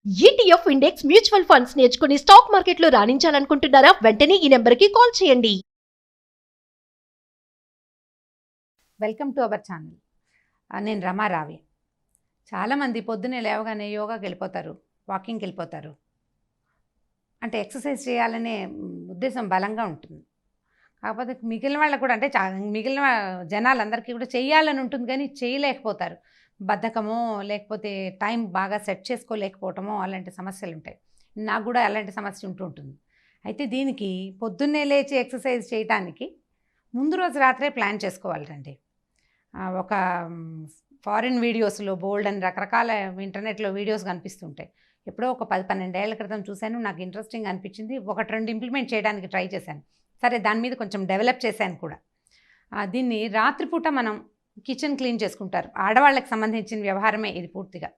ETF index mutual funds నేర్చుకుని stock మార్కెట్లో రాణించాలనుకుంటున్నారా? వెంటనే ఈ నెంబర్కి కాల్ చేయండి. Welcome to our channel. నేను రమారావి. చాలామంది పొద్దున్నే లేవగానే యోగాకి వెళ్ళిపోతారు, వాకింగ్కి వెళ్ళిపోతారు. అంటే ఎక్సర్సైజ్ చేయాలనే ఉద్దేశం బలంగా ఉంటుంది. కాకపోతే మిగిలిన వాళ్ళకు కూడా అంటే మిగిలిన జనాలందరికీ కూడా చేయాలని ఉంటుంది, కానీ చేయలేకపోతారు. బద్ధకమో లేకపోతే టైం బాగా సెట్ చేసుకోలేకపోవటమో అలాంటి సమస్యలు ఉంటాయి. నాకు కూడా అలాంటి సమస్య ఉంటుంది. అయితే దీనికి పొద్దున్నే లేచి ఎక్సర్సైజ్ చేయటానికి ముందు రోజు రాత్రే ప్లాన్ చేసుకోవాలండి. ఒక ఫారిన్ వీడియోస్లో బోల్డ్ అని రకరకాల ఇంటర్నెట్లో వీడియోస్ కనిపిస్తుంటాయి. ఎప్పుడో ఒక 10-12 ఏళ్ల క్రితం చూశాను, నాకు ఇంట్రెస్టింగ్ అనిపించింది. 1-2 ఇంప్లిమెంట్ చేయడానికి ట్రై చేశాను. సరే, దాని మీద కొంచెం డెవలప్ చేశాను కూడా. దీన్ని రాత్రిపూట మనం కిచెన్ క్లీన్ చేసుకుంటారు, ఆడవాళ్ళకి సంబంధించిన వ్యవహారమే ఇది పూర్తిగా.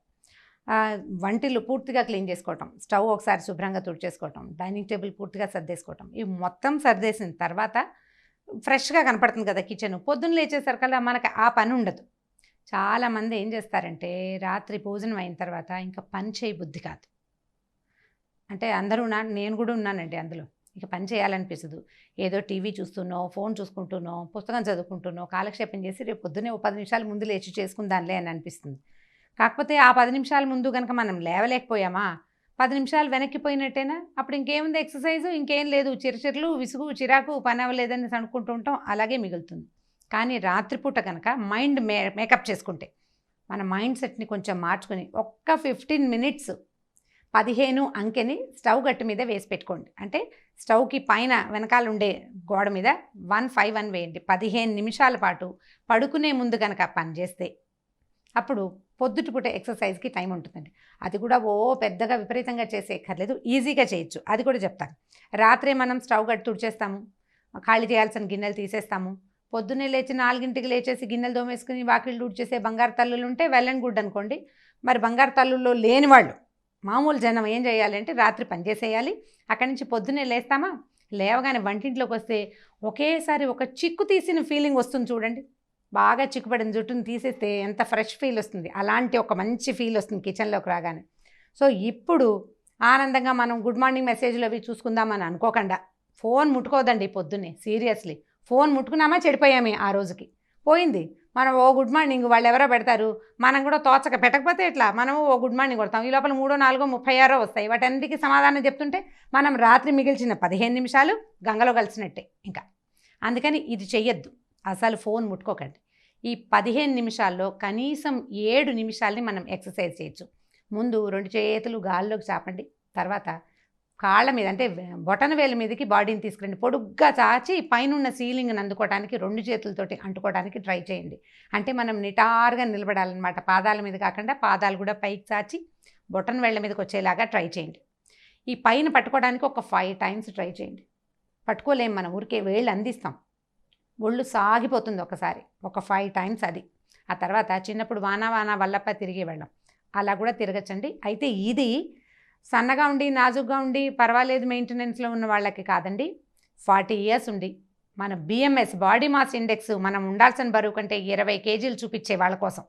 వంటిల్లు పూర్తిగా క్లీన్ చేసుకోవటం, స్టవ్ ఒకసారి శుభ్రంగా తుడిచేసుకోవటం, డైనింగ్ టేబుల్ పూర్తిగా సర్దేసుకోవటం. ఇవి మొత్తం సర్దేసిన తర్వాత ఫ్రెష్గా కనపడుతుంది కదా కిచెన్. పొద్దున్న లేచేసరికల్లా మనకు ఆ పని ఉండదు. చాలామంది ఏం చేస్తారంటే రాత్రి భోజనం అయిన తర్వాత ఇంకా పని చేయ బుద్ధి కాదు. అంటే అందరూ నేను కూడా ఉన్నానండి అందులో. ఇక పని చేయాలనిపించదు. ఏదో టీవీ చూస్తున్నో, ఫోన్ చూసుకుంటున్నో, పుస్తకం చదువుకుంటున్నో కాలక్షేపం చేసి రేపు పొద్దున్నే 10 నిమిషాల ముందు లేచి చేసుకుందాంలే అని అనిపిస్తుంది. కాకపోతే ఆ 10 నిమిషాల ముందు కనుక మనం లేవలేకపోయామా, 10 నిమిషాలు వెనక్కిపోయినట్టేనా? అప్పుడు ఇంకేముంది ఎక్సర్సైజు, ఇంకేం లేదు. చిరచిరలు, విసుగు, చిరాకు, పని అవ్వలేదని అనుకుంటూ ఉంటాం, అలాగే మిగులుతుంది. కానీ రాత్రిపూట కనుక మైండ్ మేకప్ చేసుకుంటే, మన మైండ్ సెట్ని కొంచెం మార్చుకొని ఒక్క 15 మినిట్స్ 15 అంకెని స్టవ్ గట్టు మీద వేసి పెట్టుకోండి. అంటే స్టవ్కి పైన వెనకాల ఉండే గోడ మీద 151 వేయండి. 15 నిమిషాల పాటు పడుకునే ముందు కనుక పని చేస్తే అప్పుడు పొద్దుటిపూట ఎక్సర్సైజ్కి టైం ఉంటుందండి. అది కూడా పెద్దగా విపరీతంగా చేసేయక్కర్లేదు, ఈజీగా చేయొచ్చు. అది కూడా చెప్తాను. రాత్రే మనం స్టవ్ గట్టు తుడిచేస్తాము, ఖాళీ చేయాల్సిన గిన్నెలు తీసేస్తాము. పొద్దున్నే లేచి 4ంటికి లేచేసి గిన్నెలు దోమేసుకుని వాకిళ్ళు తుడిచేసే బంగారు తల్లులు ఉంటే వెల్ అండ్ గుడ్ అనుకోండి. మరి బంగారు తల్లుల్లో లేని వాళ్ళు, మామూలు జనం ఏం చేయాలంటే రాత్రి పని చేసేయాలి. అక్కడి నుంచి పొద్దున్నే లేస్తామా, లేవగానే వంటింట్లోకి వస్తే ఒకేసారి ఒక చిక్కు తీసిన ఫీలింగ్ వస్తుంది చూడండి. బాగా చిక్కుపడిన జుట్టును తీసేస్తే ఎంత ఫ్రెష్ ఫీల్ వస్తుంది, అలాంటి ఒక మంచి ఫీల్ వస్తుంది కిచెన్లోకి రాగానే. సో ఇప్పుడు ఆనందంగా మనం గుడ్ మార్నింగ్ మెసేజ్లు అవి చూసుకుందామని అనుకోకుండా ఫోన్ ముట్టుకోదండి పొద్దున్నే. సీరియస్లీ, ఫోన్ ముట్టుకున్నామా చెడిపోయామే, ఆ రోజుకి పోయింది. మనం గుడ్ మార్నింగ్ వాళ్ళు ఎవరో పెడతారు, మనం కూడా తోచక పెట్టకపోతే ఎట్లా, మనము గుడ్ మార్నింగ్ కొడతాం. ఈ లోపల 3, 4, 36 వస్తాయి. వాటన్నిటికీ సమాధానం చెప్తుంటే మనం రాత్రి మిగిల్చిన 15 నిమిషాలు గంగలో కలిసినట్టే ఇంకా. అందుకని ఇది చెయ్యొద్దు, అసలు ఫోన్ ముట్టుకోకండి. ఈ 15 నిమిషాల్లో కనీసం 7 నిమిషాలని మనం ఎక్సర్సైజ్ చేయొచ్చు. ముందు 2 చేతులు గాల్లోకి చాపండి. తర్వాత కాళ్ళ మీద అంటే బొటన వేల మీదకి బాడీని తీసుకురండి. పొడుగ్గా చాచి పైనున్న సీలింగ్ని అందుకోవడానికి 2 చేతులతోటి అంటుకోవడానికి ట్రై చేయండి. అంటే మనం నిటారుగా నిలబడాలన్నమాట. పాదాల మీద కాకుండా పాదాలు కూడా పైకి చాచి బొటన వేళ్ళ మీదకి వచ్చేలాగా ట్రై చేయండి. ఈ పైన పట్టుకోవడానికి ఒక 5 టైమ్స్ ట్రై చేయండి. పట్టుకోలేము, మనం ఊరికే వేళ్ళు అందిస్తాం, ఒళ్ళు సాగిపోతుంది ఒకసారి. ఒక 5 టైమ్స్ అది. ఆ తర్వాత చిన్నప్పుడు వానా వానా వల్లప్ప తిరిగి వెళ్ళం, అలా కూడా తిరగచ్చండి. అయితే ఇది సన్నగా ఉండి నాజుగ్గా ఉండి పర్వాలేదు మెయింటెనెన్స్లో ఉన్న వాళ్ళకి కాదండి. 40 ఇయర్స్ ఉండి మన బిఎంఎస్ బాడీ మాస్ ఇండెక్స్ మనం ఉండాల్సిన బరువు కంటే 20 కేజీలు చూపించే వాళ్ళ కోసం.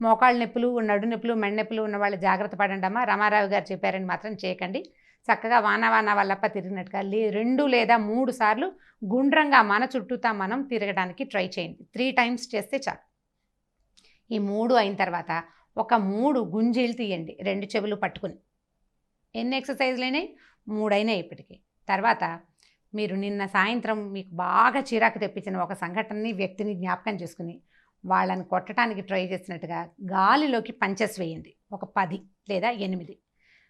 మోకాళ్ళ నొప్పులు, నడు నొప్పులు, మెడ నొప్పులు ఉన్న వాళ్ళు జాగ్రత్త పడండి అమ్మా. రామారావు గారు చెప్పారని మాత్రం చేయకండి. చక్కగా వానా వానా వల్లప్ప తిరిగినట్టుగా 2 లేదా 3 సార్లు గుండ్రంగా మన చుట్టూతా మనం తిరగడానికి ట్రై చేయండి. 3 టైమ్స్ చేస్తే చాలు. ఈ 3 అయిన తర్వాత ఒక 3 గుంజీలు తీయండి 2 చెవులు పట్టుకుని. ఎన్ని ఎక్సర్సైజ్లు అయినాయి? 3 అయినాయి ఇప్పటికి. తర్వాత మీరు నిన్న సాయంత్రం మీకు బాగా చిరాకు తెప్పించిన ఒక సంఘటనని, వ్యక్తిని జ్ఞాపకం చేసుకుని వాళ్ళని కొట్టడానికి ట్రై చేసినట్టుగా గాలిలోకి పంచెస్ వేయండి. ఒక 10 లేదా 8.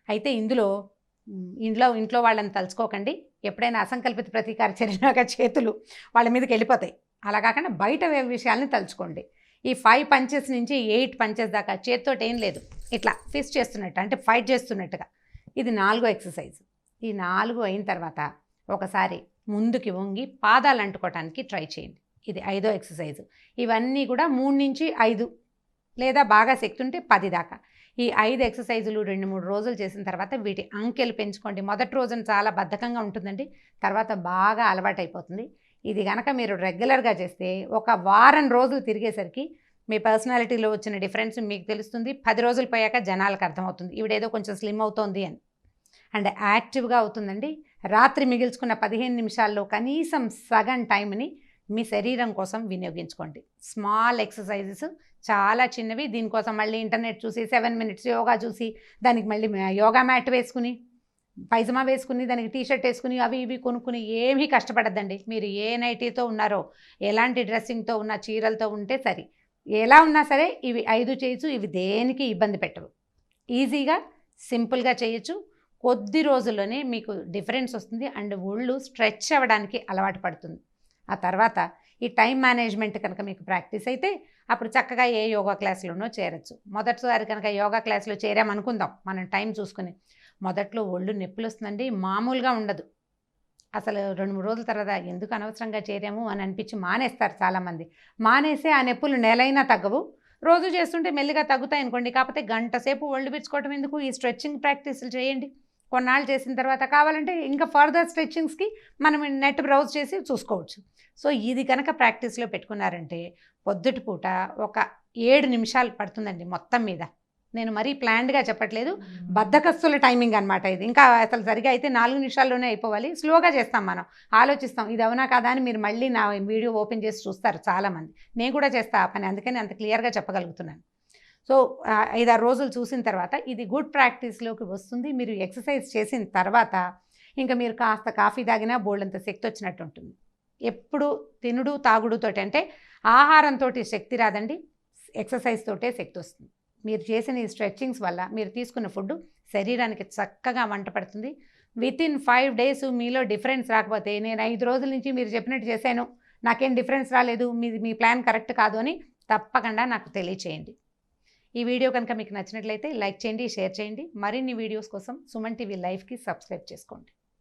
అయితే ఇంట్లో వాళ్ళని తలుచుకోకండి. ఎప్పుడైనా అసంకల్పిత ప్రతీకార చర్యగా చేతులు వాళ్ళ మీదకి వెళ్ళిపోతాయి. అలా కాకుండా బయట విషయాల్ని తలుచుకోండి. ఈ 5 పంచెస్ నుంచి 8 పంచెస్ దాకా చేతితో ఏం లేదు, ఇట్లా ఫిస్ట్ చేస్తున్నట్టు, అంటే ఫైట్ చేస్తున్నట్టుగా. ఇది 4వ ఎక్సర్సైజ్. ఈ 4 అయిన తర్వాత ఒకసారి ముందుకి వంగి పాదాలు అంటుకోవటానికి ట్రై చేయండి. ఇది 5వ ఎక్సర్సైజ్. ఇవన్నీ కూడా 3 నుంచి 5 లేదా బాగా శక్తి ఉంటే 10 దాకా. ఈ 5 ఎక్సర్సైజులు 2-3 రోజులు చేసిన తర్వాత వీటి అంకెలు పెంచుకోండి. మొదటి రోజున చాలా బద్ధకంగా ఉంటుందండి, తర్వాత బాగా అలవాటైపోతుంది. ఇది కనుక మీరు రెగ్యులర్గా చేస్తే ఒక వారం రోజులు తిరిగేసరికి మీ పర్సనాలిటీలో వచ్చిన డిఫరెన్స్ మీకు తెలుస్తుంది. 10 రోజులు పోయాక జనాలకు అర్థమవుతుంది ఈవిడేదో కొంచెం స్లిమ్ అవుతోంది అని. అండ్ యాక్టివ్గా అవుతుందండి. రాత్రి మిగిల్చుకున్న 15 నిమిషాల్లో కనీసం సగం టైంని మీ శరీరం కోసం వినియోగించుకోండి. స్మాల్ ఎక్సర్సైజెస్ చాలా చిన్నవి. దీనికోసం మళ్ళీ ఇంటర్నెట్ చూసి 7 మినిట్స్ యోగా చూసి దానికి మళ్ళీ యోగా మ్యాట్ వేసుకుని పైజమా వేసుకుని దానికి టీషర్ట్ వేసుకుని అవి ఇవి కొనుక్కుని ఏమీ కష్టపడద్దండి. మీరు ఏ నైటీతో ఉన్నారో, ఎలాంటి డ్రెస్సింగ్తో ఉన్న, చీరలతో ఉంటే సరే, ఎలా ఉన్నా సరే ఇవి 5 చేయొచ్చు. ఇవి దేనికి ఇబ్బంది పెట్టవు. ఈజీగా సింపుల్గా చేయొచ్చు. కొద్ది రోజుల్లోనే మీకు డిఫరెన్స్ వస్తుంది. అండ్ ఒళ్ళు స్ట్రెచ్ అవ్వడానికి అలవాటు పడుతుంది. ఆ తర్వాత ఈ టైం మేనేజ్మెంట్ కనుక మీకు ప్రాక్టీస్ అయితే అప్పుడు చక్కగా ఏ యోగా క్లాస్లోనో చేరచ్చు. మొదటిసారి కనుక యోగా క్లాస్లో చేరామనుకుందాం మనం టైం చూసుకుని, మొదట్లో ఒళ్ళు నొప్పులు వస్తుందండి, మామూలుగా ఉండదు. అసలు 2-3 రోజుల తర్వాత ఎందుకు అనవసరంగా చేరాము అని అనిపించి మానేస్తారు చాలామంది. మానేసే ఆ నొప్పులు నెలైనా తగ్గవు. రోజు చేస్తుంటే మెల్లిగా తగ్గుతాయి అనుకోండి. కాకపోతే గంట సేపు ఒళ్ళు పిచ్చుకోవటం ఎందుకు, ఈ స్ట్రెచ్చింగ్ ప్రాక్టీసులు చేయండి. కొన్నాళ్ళు చేసిన తర్వాత కావాలంటే ఇంకా ఫర్దర్ స్ట్రెచ్చింగ్స్కి మనం నెట్ బ్రౌజ్ చేసి చూసుకోవచ్చు. సో ఇది కనుక ప్రాక్టీస్లో పెట్టుకున్నారంటే పొద్దుటి పూట ఒక 7 నిమిషాలు పడుతుందండి మొత్తం మీద. నేను మరీ ప్లాన్డ్గా చెప్పట్లేదు, బద్ధకస్తుల టైమింగ్ అనమాట ఇది. ఇంకా అసలు సరిగా అయితే 4 నిమిషాల్లోనే అయిపోవాలి. స్లోగా చేస్తాం, మనం ఆలోచిస్తాం ఇది అవునా కాదా అని. మీరు మళ్ళీ నా వీడియో ఓపెన్ చేసి చూస్తారు చాలామంది. నేను కూడా చేస్తా ఆ పని, అందుకని అంత క్లియర్గా చెప్పగలుగుతున్నాను. సో 5-6 రోజులు చూసిన తర్వాత ఇది గుడ్ ప్రాక్టీస్లోకి వస్తుంది. మీరు ఎక్సర్సైజ్ చేసిన తర్వాత ఇంకా మీరు కాస్త కాఫీ తాగినా బోల్డంత శక్తి వచ్చినట్టు ఉంటుంది. ఎప్పుడు తినుడు తాగుడుతోటి అంటే ఆహారంతో శక్తి రాదండి, ఎక్సర్సైజ్ తోటే శక్తి వస్తుంది. మీరు చేసిన ఈ స్ట్రెచ్చింగ్స్ వల్ల మీరు తీసుకున్న ఫుడ్ శరీరానికి చక్కగా వంట పడుతుంది. వితిన్ 5 days మీలో డిఫరెన్స్ రాకపోతే, నేను 5 రోజుల నుంచి మీరు చెప్పినట్టు చేశాను, నాకేం డిఫరెన్స్ రాలేదు, మీ ప్లాన్ కరెక్ట్ కాదు అని తప్పకుండా నాకు తెలియచేయండి. ఈ వీడియో కనుక మీకు నచ్చినట్లయితే లైక్ చేయండి, షేర్ చేయండి. మరిన్ని వీడియోస్ కోసం సుమన్ టీవీ లైవ్కి సబ్స్క్రైబ్ చేసుకోండి.